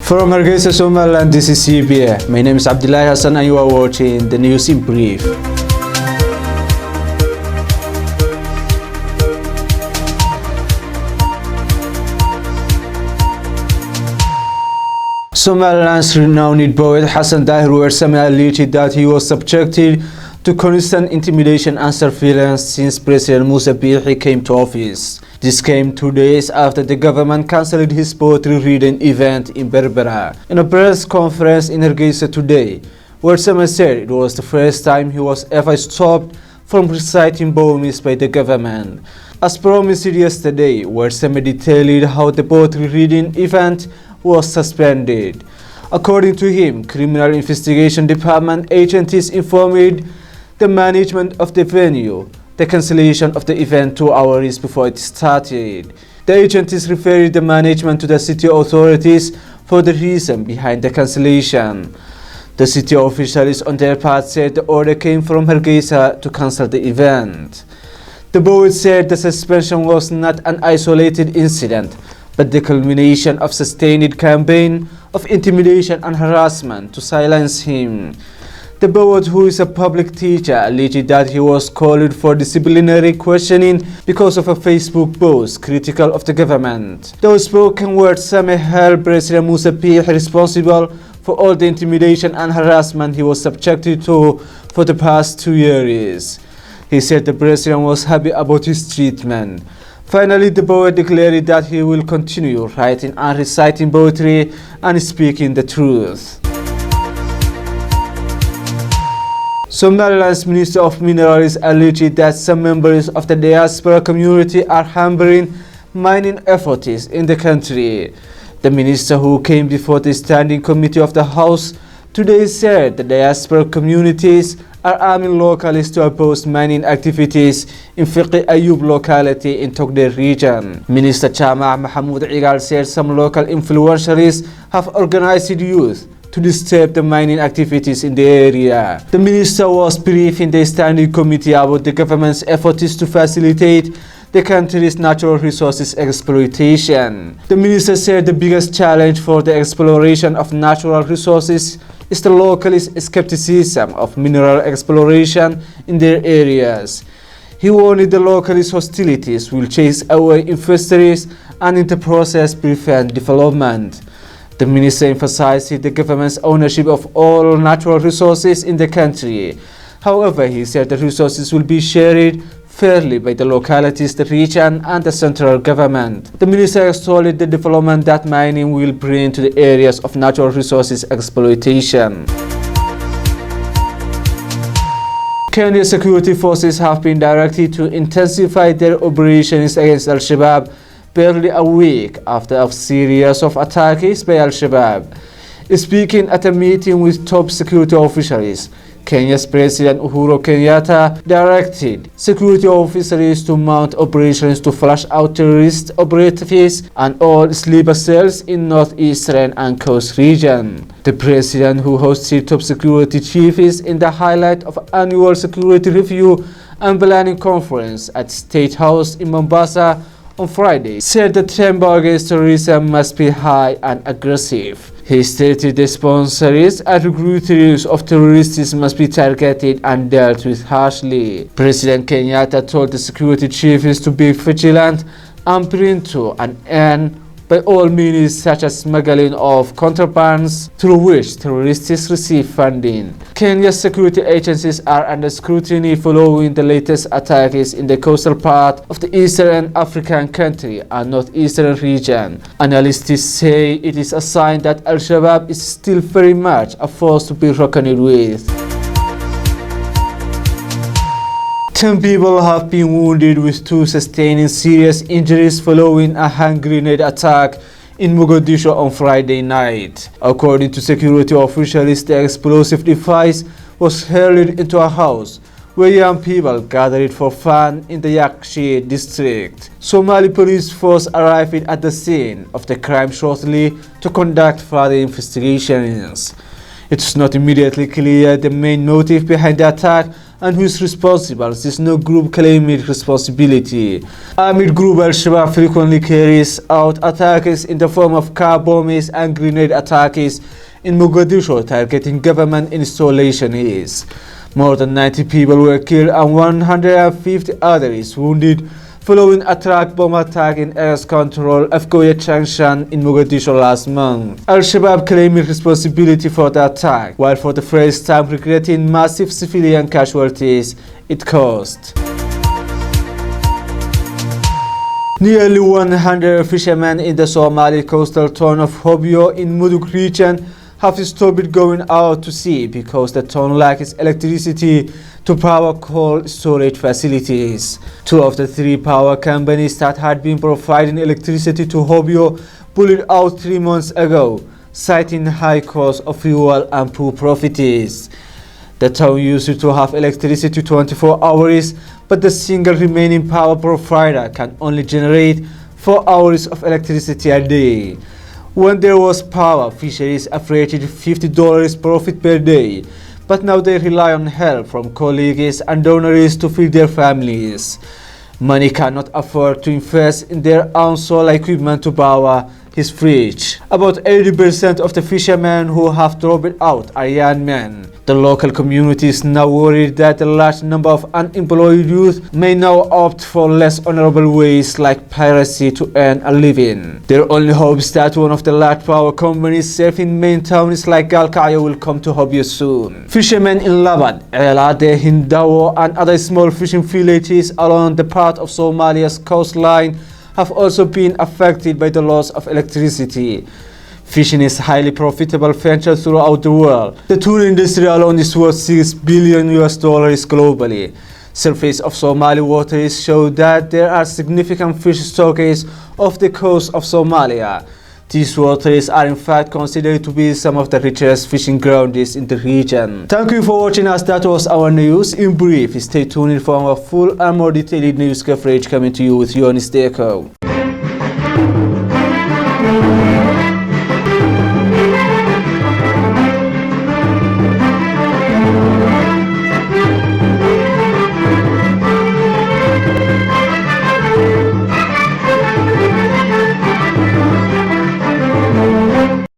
From Hargeisa, Somaliland, this is CBA. My name is Abdillahi Hassan and you are watching the news in brief. Somaliland's renowned poet Hassan alleged that he was subjected to constant intimidation and surveillance since President Musa Bihi came to office. This came 2 days after the government cancelled his poetry reading event in Bariga. In a press conference in Hargeisa today, Warsame said it was the first time he was ever stopped from reciting poems by the government. As promised yesterday, Warsame detailed how the poetry reading event was suspended. According to him, Criminal Investigation Department agencies informed the management of the venue the cancellation of the event 2 hours before it started. The agencies referred the management to the city authorities for the reason behind the cancellation. The city officials on their part said the order came from Hargeisa to cancel the event. The board said the suspension was not an isolated incident, but the culmination of sustained campaign of intimidation and harassment to silence him. The poet, who is a public teacher, alleged that he was called for disciplinary questioning because of a Facebook post critical of the government. Those spoken words held President Musa Bihi responsible for all the intimidation and harassment he was subjected to for the past 2 years. He said the president was happy about his treatment. Finally, the poet declared that he will continue writing and reciting poetry and speaking the truth. Somaliland's Minister of Minerals alleged that some members of the diaspora community are hampering mining efforts in the country. The minister, who came before the Standing Committee of the House today, said the diaspora communities are arming locals to oppose mining activities in Fiqi Ayub locality in Togdel region. Minister Chama Mahmoud Igal said some local influencers have organized youth to disturb the mining activities in the area. The minister was briefing the Standing Committee about the government's efforts to facilitate the country's natural resources exploitation. The minister said the biggest challenge for the exploration of natural resources is the local skepticism of mineral exploration in their areas. He warned the locals' hostilities will chase away investors and in the process prevent development. The minister emphasized the government's ownership of all natural resources in the country. However, he said the resources will be shared fairly by the localities, the region, and the central government. The minister extolled the development that mining will bring to the areas of natural resources exploitation. Kenya security forces have been directed to intensify their operations against Al-Shabaab barely a week after a series of attacks by Al-Shabaab. Speaking at a meeting with top security officials, Kenya's President Uhuru Kenyatta directed security officers to mount operations to flush out terrorist operatives and all sleeper cells in northeastern and coast region. The president, who hosted top security chiefs in the highlight of annual security review and planning conference at State House in Mombasa on Friday, said the tempo against terrorism must be high and aggressive. He stated the sponsors and recruiters of terrorists must be targeted and dealt with harshly. President Kenyatta told the security chiefs to be vigilant and bring to an end by all means such as smuggling of contrabands through which terrorists receive funding. Kenya's security agencies are under scrutiny following the latest attacks in the coastal part of the eastern African country and northeastern region. Analysts say it is a sign that Al-Shabaab is still very much a force to be reckoned with. 10 people have been wounded with 2 sustaining serious injuries following a hand grenade attack in Mogadishu on Friday night. According to security officials, the explosive device was hurled into a house where young people gathered for fun in the Yakshi district. Somali police force arrived at the scene of the crime shortly to conduct further investigations. It is not immediately clear the main motive behind the attack, and who is responsible, since no group claiming responsibility. Armed group Al-Shabaab frequently carries out attacks in the form of car bombings and grenade attacks in Mogadishu, targeting government installations. More than 90 people were killed and 150 others wounded following a truck bomb attack in air control of Goya Junction in Mogadishu last month. Al-Shabaab claiming responsibility for the attack, while for the first time regretting massive civilian casualties it caused. Nearly 100 fishermen in the Somali coastal town of Hobyo in Mudug region have stopped going out to sea because the town lacks electricity to power coal storage facilities. Two of the three power companies that had been providing electricity to Hobyo pulled out 3 months ago, citing high cost of fuel and poor profits. The town used to have electricity 24 hours, but the single remaining power provider can only generate 4 hours of electricity a day. When there was power, fisheries averaged $50 profit per day, but now they rely on help from colleagues and donors to feed their families. Many cannot afford to invest in their own solar equipment to power his fridge. About 80% of the fishermen who have dropped out are young men. The local community is now worried that a large number of unemployed youth may now opt for less honorable ways like piracy to earn a living. Their only hope is that one of the large power companies serving main towns like Galkayo will come to Hobyo soon. Fishermen in Laban, Elade, Hindawo and other small fishing villages along the part of Somalia's coastline have also been affected by the loss of electricity. Fishing is a highly profitable venture throughout the world. The tuna industry alone is worth $6 billion globally. Surveys of Somali waters show that there are significant fish stocks off the coast of Somalia. These waters are in fact considered to be some of the richest fishing grounds in the region. Thank you for watching us. That was our news in brief. Stay tuned for our full and more detailed news coverage coming to you with Yonis Deko.